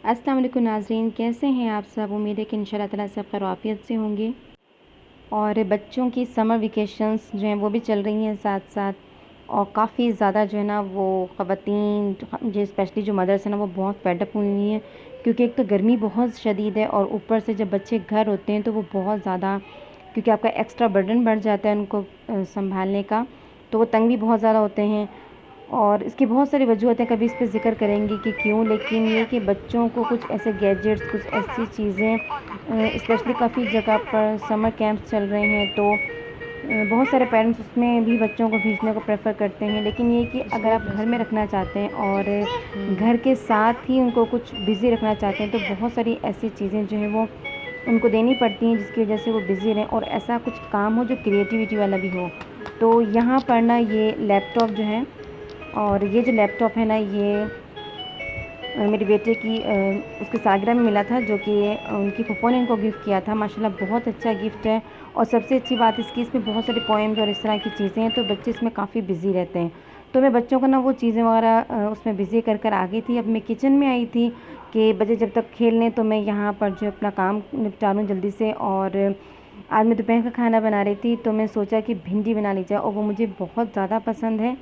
अस्सलाम वालेकुम नाज़रीन, कैसे हैं आप सब। उम्मीद है कि इंशाल्लाह ताला सब खैर आफियत से होंगे। और बच्चों की समर वेकेशंस जो हैं वो भी चल रही हैं साथ साथ। और काफ़ी ज़्यादा जो है ना वो ख़वातीन जो स्पेशली जो मदर्स हैं ना वो बहुत फेड अप हुई हुई हैं, क्योंकि एक तो गर्मी बहुत शदीद है और ऊपर से जब बच्चे घर होते हैं तो वो बहुत ज़्यादा, क्योंकि आपका एक्स्ट्रा बर्डन बढ़ जाता है उनको संभालने का, तो वो तंग भी बहुत ज़्यादा होते हैं। और इसकी बहुत सारी वजूहत हैं, कभी इस पे ज़िक्र करेंगे कि क्यों, लेकिन ये कि बच्चों को कुछ ऐसे गैजेट्स, कुछ ऐसी चीज़ें, स्पेशली काफ़ी जगह पर समर कैंप्स चल रहे हैं, तो बहुत सारे पेरेंट्स उसमें भी बच्चों को भेजने को प्रेफर करते हैं। लेकिन ये कि अगर आप घर में रखना चाहते हैं और घर के साथ ही उनको कुछ बिज़ी रखना चाहते हैं, तो बहुत सारी ऐसी चीज़ें जो हैं वो उनको देनी पड़ती हैं जिसकी वजह से वो बिज़ी रहें और ऐसा कुछ काम हो जो क्रिएटिविटी वाला भी हो। तो यहाँ पर ना ये लैपटॉप जो है, और ये जो लैपटॉप है ना ये मेरे बेटे की उसकी सालगिरह में मिला था, जो कि उनकी फूफो ने इनको गिफ्ट किया था। माशाल्लाह बहुत अच्छा गिफ्ट है। और सबसे अच्छी बात इसकी, इसमें बहुत सारे पोएम्स और इस तरह की चीज़ें हैं, तो बच्चे इसमें काफ़ी बिज़ी रहते हैं। तो मैं बच्चों को ना वो चीज़ें वगैरह उसमें बिज़ी कर कर आ गई थी। अब मैं किचन में आई थी कि बच्चे जब तक खेल लें तो मैं यहाँ पर जो अपना काम निपटा लूँ जल्दी से। और आज मैं दोपहर का खाना बना रही थी तो मैं सोचा कि भिंडी बना ली जाए, और वो मुझे बहुत ज़्यादा पसंद है,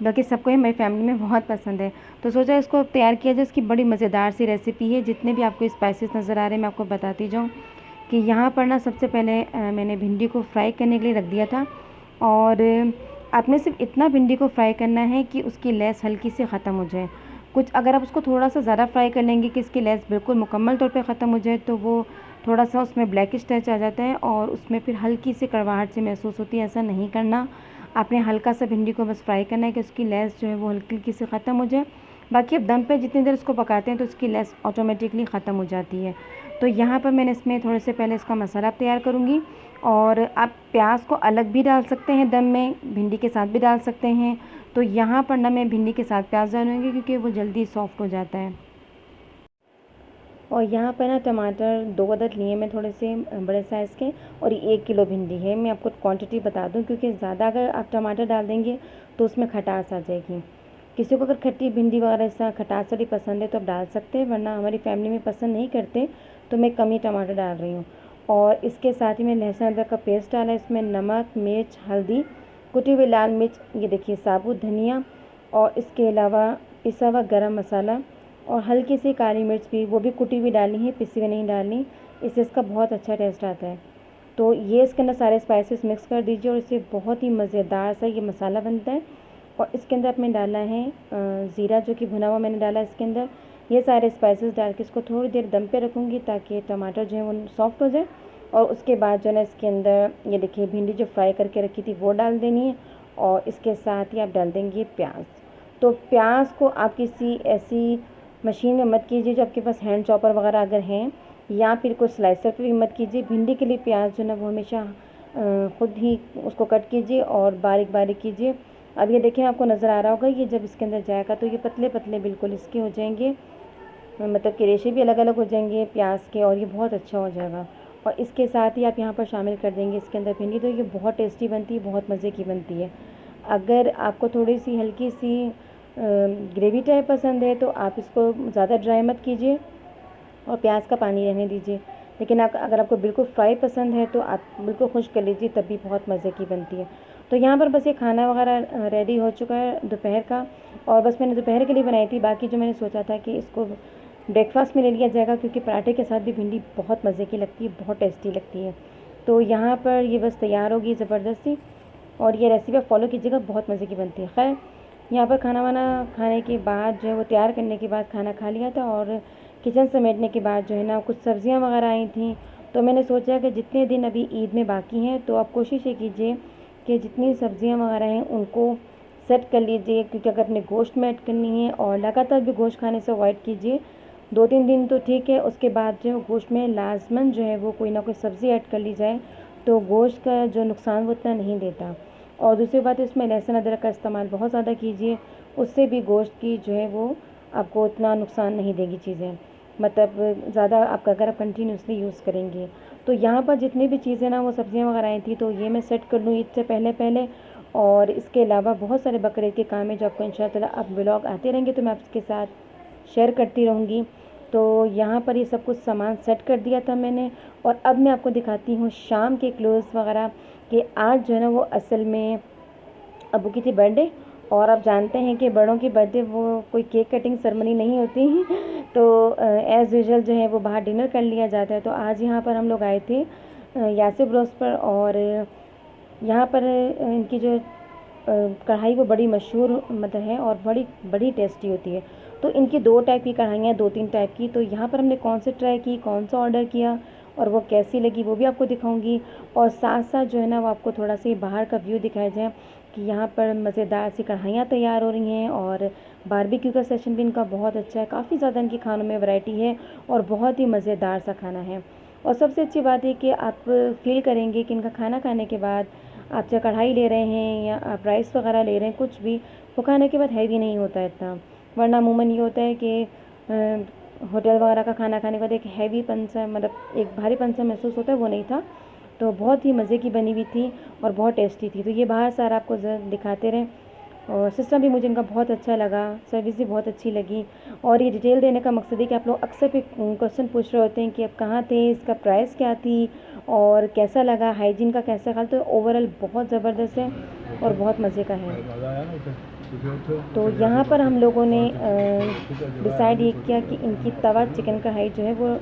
बल्कि सबको ही मेरी फैमिली में बहुत पसंद है। तो सोचा इसको तैयार किया जाए। इसकी बड़ी मज़ेदार सी रेसिपी है। जितने भी आपको स्पाइसेस नज़र आ रहे हैं मैं आपको बताती जाऊँ कि यहाँ पर ना सबसे पहले मैंने भिंडी को फ्राई करने के लिए रख दिया था। और आपने सिर्फ इतना भिंडी को फ्राई करना है कि उसकी लेस हल्की सी ख़त्म हो जाए। कुछ अगर आप उसको थोड़ा सा ज़्यादा फ्राई कर लेंगे कि इसकी लेस बिल्कुल मुकम्मल तौर पे ख़त्म हो जाए, तो वो थोड़ा सा उसमें ब्लैकिश टच आ जाता है और उसमें फिर हल्की सी कड़वाहट सी महसूस होती है। ऐसा नहीं करना, आपने हल्का सा भिंडी को बस फ्राई करना है कि उसकी लेस जो है वो हल्की हल्की से ख़त्म हो जाए। बाकी अब दम पे जितनी देर उसको पकाते हैं तो उसकी लेस ऑटोमेटिकली ख़त्म हो जाती है। तो यहाँ पर मैंने इसमें थोड़े से पहले इसका मसाला तैयार करूँगी। और आप प्याज को अलग भी डाल सकते हैं दम में, भिंडी के साथ भी डाल सकते हैं। तो यहाँ पर ना मैं भिंडी के साथ प्याज डालूँगी क्योंकि वो जल्दी सॉफ्ट हो जाता है। और यहाँ पर ना टमाटर 2 अदद लिए मैं, थोड़े से बड़े साइज़ के, और 1 किलो भिंडी है। मैं आपको क्वांटिटी बता दूँ क्योंकि ज़्यादा अगर आप टमाटर डाल देंगे तो उसमें खटास आ जाएगी। किसी को अगर खट्टी भिंडी वगैरह ऐसा खटास वाली पसंद है तो आप डाल सकते हैं, वरना हमारी फैमिली में पसंद नहीं करते, तो मैं कम ही टमाटर डाल रही हूँ। और इसके साथ ही मैं लहसुन अदरक का पेस्ट डाला है। इसमें नमक, मिर्च, हल्दी, कुटी हुई लाल मिर्च, ये देखिए साबुत धनिया, और इसके अलावा पिसा हुआ गरम मसाला और हल्की सी काली मिर्च भी, वो भी कुटी हुई डालनी है, पिसी हुई नहीं डालनी, इससे इसका बहुत अच्छा टेस्ट आता है। तो ये इसके अंदर सारे स्पाइसेस मिक्स कर दीजिए और इससे बहुत ही मज़ेदार सा ये मसाला बनता है। और इसके अंदर आपने डालना है ज़ीरा, जो कि भुना हुआ मैंने डाला इसके अंदर। ये सारे स्पाइसेस डाल के इसको थोड़ी देर दम पे रखूँगी ताकि टमाटर जो है वो सॉफ्ट हो जाए। और उसके बाद जो है ना इसके अंदर ये देखिए भिंडी जो फ्राई करके रखी थी वो डाल देनी है, और इसके साथ ही आप डाल देंगे प्याज। तो प्याज को आप किसी ऐसी मशीन में मत कीजिए जो आपके पास हैंड चॉपर वगैरह अगर हैं, या फिर कोई स्लाइसर पे भी मत कीजिए। भिंडी के लिए प्याज जो है ना वो हमेशा ख़ुद ही उसको कट कीजिए और बारीक बारीक कीजिए। अब ये देखिए आपको नज़र आ रहा होगा, ये जब इसके अंदर जाएगा तो ये पतले पतले बिल्कुल इसके हो जाएंगे, मतलब कि रेशे भी अलग अलग हो जाएंगे प्याज के, और ये बहुत अच्छा हो जाएगा। और इसके साथ ही आप यहाँ पर शामिल कर देंगे इसके अंदर भिंडी। तो ये बहुत टेस्टी बनती है, बहुत मज़े की बनती है। अगर आपको थोड़ी सी हल्की सी ग्रेवी टाइप पसंद है तो आप इसको ज़्यादा ड्राई मत कीजिए और प्याज का पानी रहने दीजिए। लेकिन अगर आपको बिल्कुल फ्राई पसंद है तो आप बिल्कुल खुश कर लीजिए, तब भी बहुत मज़े की बनती है। तो यहाँ पर बस ये खाना वगैरह रेडी हो चुका है दोपहर का, और बस मैंने दोपहर के लिए बनाई थी। बाकी जो मैंने सोचा था कि इसको ब्रेकफास्ट में ले लिया जाएगा, क्योंकि पराठे के साथ भी भिंडी बहुत मज़े की लगती है, बहुत टेस्टी लगती है। तो यहाँ पर ये बस तैयार होगी ज़बरदस्ती, और ये रेसिपी आप फॉलो कीजिएगा, बहुत मज़े की बनती है। खैर, यहाँ पर खाना वाना खाने के बाद जो है वो तैयार करने के बाद खाना खा लिया था, और किचन समेटने के बाद जो है ना कुछ सब्ज़ियाँ वगैरह आई थी। तो मैंने सोचा कि जितने दिन अभी ईद में बाकी हैं तो आप कोशिश ये कीजिए कि जितनी सब्ज़ियाँ वगैरह हैं उनको सेट कर लीजिए, क्योंकि अगर अपने गोश्त में ऐड करनी है, और लगातार भी गोश्त खाने से अवॉइड कीजिए। 2-3 दिन तो ठीक है, उसके बाद जो गोश्त में लाजमन जो है वो कोई ना कोई सब्ज़ी ऐड कर ली जाए, तो गोश्त का जो नुकसान वो इतना नहीं देता। और दूसरी बात, इसमें लहसुन अदरक का इस्तेमाल बहुत ज़्यादा कीजिए, उससे भी गोश्त की जो है वो आपको इतना नुकसान नहीं देगी चीज़ें, मतलब ज़्यादा आपका अगर आप कंटिन्यूसली यूज़ करेंगे। तो यहाँ पर जितनी भी चीज़ें ना वो सब्ज़ियाँ वगैरह आई थी तो ये मैं सेट कर लूँ ईद से पहले पहले। और इसके अलावा बहुत सारे बकरीद के काम है जो आपको इंशाअल्लाह अब व्लॉग आते रहेंगे तो मैं आपके साथ शेयर करती रहूँगी। तो यहाँ पर ये सब कुछ सामान सेट कर दिया था मैंने। और अब मैं आपको दिखाती हूँ शाम के क्लोज़ वगैरह कि आज जो है ना वो असल में अबू की थी बर्थडे। और आप जानते हैं कि बड़ों की बर्थडे वो कोई केक कटिंग सेरेमनी नहीं होती तो एज़ यूजुअल जो है वो बाहर डिनर कर लिया जाता है। तो आज यहाँ पर हम लोग आए थे यासिर ब्रोस पर। और यहाँ पर इनकी जो कढ़ाई वो बड़ी मशहूर मतलब है और बड़ी बड़ी टेस्टी होती है। तो इनकी 2 टाइप की कढ़ाइयाँ, 2-3 टाइप की। तो यहाँ पर हमने कौन सी ट्राई की, कौन सा ऑर्डर किया और वो कैसी लगी वो भी आपको दिखाऊंगी। और साथ साथ जो है ना वो आपको थोड़ा सा बाहर का व्यू दिखाया जाए कि यहाँ पर मज़ेदार सी कढ़ाइयाँ तैयार हो रही हैं। और बारबेक्यू का सेशन भी इनका बहुत अच्छा है, काफ़ी ज़्यादा इनके खानों में वैरायटी है और बहुत ही मज़ेदार सा खाना है। और सबसे अच्छी बात है कि आप फील करेंगे कि इनका खाना खाने के बाद आप चाहे कढ़ाई ले रहे हैं या आप राइस वगैरह ले रहे हैं, कुछ भी वो खाने के बाद हैवी नहीं होता है इतना। वरना अमूमन ये होता है कि होटल वगैरह का खाना खाने के बाद एक हैवीपन सा मतलब एक भारीपन सा महसूस होता है, वो नहीं था। तो बहुत ही मज़े की बनी हुई थी और बहुत टेस्टी थी। तो ये बाहर सारा आपको दिखाते रहें। और सिस्टम भी मुझे इनका बहुत अच्छा लगा, सर्विस भी बहुत अच्छी लगी। और ये डिटेल देने का मकसद है कि आप लोग अक्सर पे क्वेश्चन पूछ रहे होते हैं कि आप कहाँ थे, इसका प्राइस क्या थी और कैसा लगा, हाइजीन का कैसा ख्याल। तो ओवरऑल बहुत ज़बरदस्त है और बहुत मज़े का है। तो यहाँ पर हम लोगों ने डिसाइड ये किया कि इनकी तवा चिकन कढ़ाई जो है वो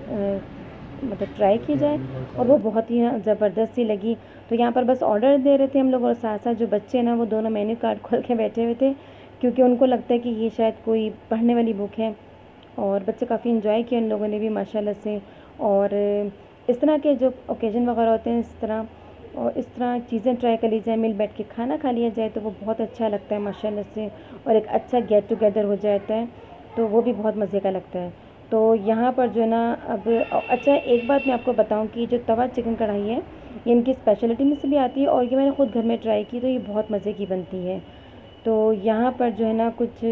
मतलब ट्राई की जाए और वो बहुत ही ज़बरदस्त सी लगी। तो यहाँ पर बस ऑर्डर दे रहे थे हम लोग और साथ साथ जो बच्चे हैं ना वो दोनों मेन्यू कार्ड खोल के बैठे हुए थे, क्योंकि उनको लगता है कि ये शायद कोई पढ़ने वाली बुक है। और बच्चे काफ़ी इन्जॉय किया उन लोगों ने भी माशाल्लाह से। और इस तरह के जो ओकेज़न वगैरह होते हैं इस तरह और इस तरह चीज़ें ट्राई कर ली जाए, मिल बैठ के खाना खा लिया जाए तो वो बहुत अच्छा लगता है माशाल्लाह से। और एक अच्छा गेट टुगेदर हो जाता है तो वो भी बहुत मज़े का लगता है। तो यहाँ पर जो है ना अब अच्छा एक बात मैं आपको बताऊँ कि जो तवा चिकन कढ़ाई है ये इनकी स्पेशलिटी में से भी आती है और ये मैंने ख़ुद घर में ट्राई की तो ये बहुत मज़े की बनती है। तो यहाँ पर जो है ना कुछ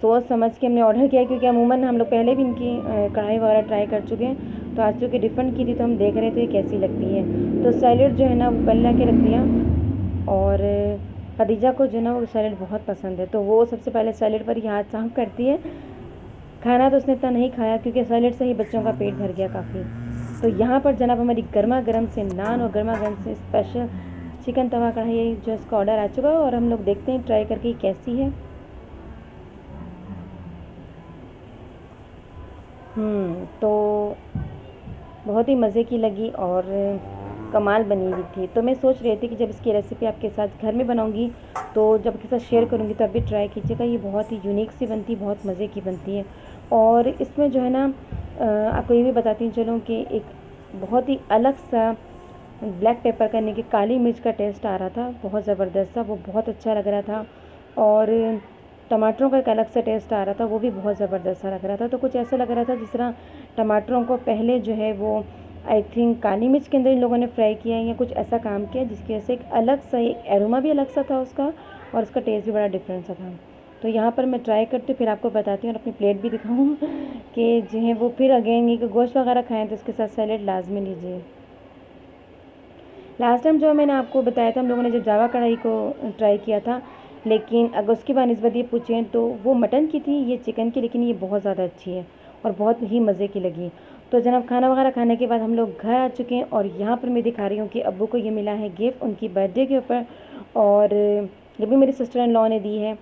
सोच समझ के हमने ऑर्डर किया, क्योंकि अमूमन हम लोग पहले भी इनकी कढ़ाई वगैरह ट्राई कर चुके हैं। तो आज चूँकि डिफ़रेंट की थी तो हम देख रहे थे कैसी लगती है। तो सैलेड जो है ना वो पल्ला के रख दिया। और खदीजा को जो है ना वो सैलेड बहुत पसंद है तो वो सबसे पहले सैलेड पर ही हाथ साफ करती है। खाना तो उसने इतना नहीं खाया क्योंकि सैलेड से ही बच्चों का पेट भर गया काफ़ी। तो यहाँ पर जनाब हमारी गर्मा गर्म से नान और गर्मा गर्म से स्पेशल चिकन तवा कढ़ाई जो इसका ऑर्डर आ चुका है और हम लोग देखते हैं ट्राई करके कैसी है। तो बहुत ही मज़े की लगी और कमाल बनी हुई थी। तो मैं सोच रही थी कि जब इसकी रेसिपी आपके साथ घर में बनाऊंगी तो जब आपके साथ शेयर करूंगी तो आप भी ट्राई कीजिएगा। ये बहुत ही यूनिक सी बनती है, बहुत मज़े की बनती है। और इसमें जो है ना आपको ये भी बताती हूँ चलो कि एक बहुत ही अलग सा ब्लैक पेपर करने की काली मिर्च का टेस्ट आ रहा था, बहुत ज़बरदस्त था, वो बहुत अच्छा लग रहा था। और टमाटरों का एक अलग सा टेस्ट आ रहा था, वो भी बहुत ज़बरदस्त सा लग रहा था। तो कुछ ऐसा लग रहा था जिस तरह टमाटरों को पहले जो है वो आई थिंक काली मिर्च के अंदर इन लोगों ने फ्राई किया है या कुछ ऐसा काम किया जिसकी वजह से एक अलग सा एक एरोमा भी अलग सा था उसका और उसका टेस्ट भी बड़ा डिफरेंट सा था। तो यहाँ पर मैं ट्राई करती हूँ फिर आपको बताती हूँ और अपनी प्लेट भी दिखाऊँ कि जो है वो फिर अगेन कि गोश्त वगैरह खाएँ तो उसके साथ सैलेड लाजमी लीजिए। लास्ट टाइम जो मैंने आपको बताया था हम लोगों ने जब जावा कढ़ाई को ट्राई किया था, लेकिन अगर उसकी बानिस्बत ये पूछें तो वो मटन की थी, ये चिकन की, लेकिन ये बहुत ज़्यादा अच्छी है और बहुत ही मज़े की लगी। तो जनाब खाना वगैरह खाने के बाद हम लोग घर आ चुके हैं और यहाँ पर मैं दिखा रही हूँ कि अब्बू को ये मिला है गिफ्ट उनकी बर्थडे के ऊपर। और ये भी मेरी सिस्टर इन लॉ ने दी है।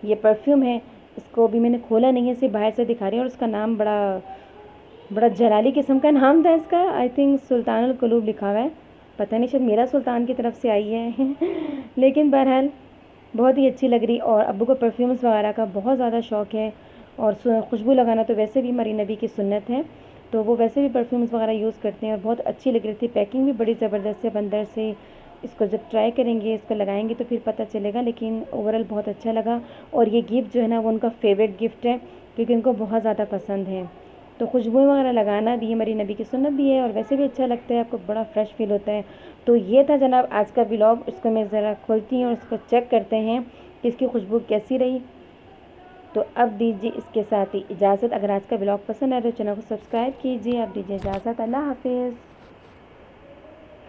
ये परफ्यूम है, इसको भी मैंने खोला नहीं है, सिर्फ बाहर से दिखा रही हूँ। और उसका नाम बड़ा जलाली किस्म का नाम था इसका, आई थिंक सुल्तानुल कुलूब लिखा हुआ है, पता नहीं शायद मेरा सुल्तान की तरफ से आई है लेकिन बहरहाल बहुत ही अच्छी लग रही। और अब्बू को परफ्यूम्स वगैरह का बहुत ज़्यादा शौक़ है और खुशबू लगाना तो वैसे भी हमारी नबी की सुन्नत है, तो वो वैसे भी परफ्यूम्स वगैरह यूज़ करते हैं और बहुत अच्छी लग रही थी। पैकिंग भी बड़ी ज़बरदस्त है अंदर से। इसको जब ट्राई करेंगे, इसको लगाएंगे तो फिर पता चलेगा, लेकिन ओवरऑल बहुत अच्छा लगा। और ये गिफ्ट जो है ना वो उनका फेवरेट गिफ्ट है क्योंकि उनको बहुत ज़्यादा पसंद है। तो खुशबू वगैरह लगाना भी हमारी नबी की सुन्नत भी है और वैसे भी अच्छा लगता है, आपको बड़ा फ्रेश फील होता है। तो ये था जनाब आज का व्लॉग। इसको मैं ज़रा खोलती हूँ और इसको चेक करते हैं कि इसकी खुशबू कैसी रही। तो अब दीजिए इसके साथ ही इजाज़त। अगर आज का व्लॉग पसंद आए तो चैनल को सब्सक्राइब कीजिए। अब दीजिए इजाज़त, अल्लाह हाफिज़।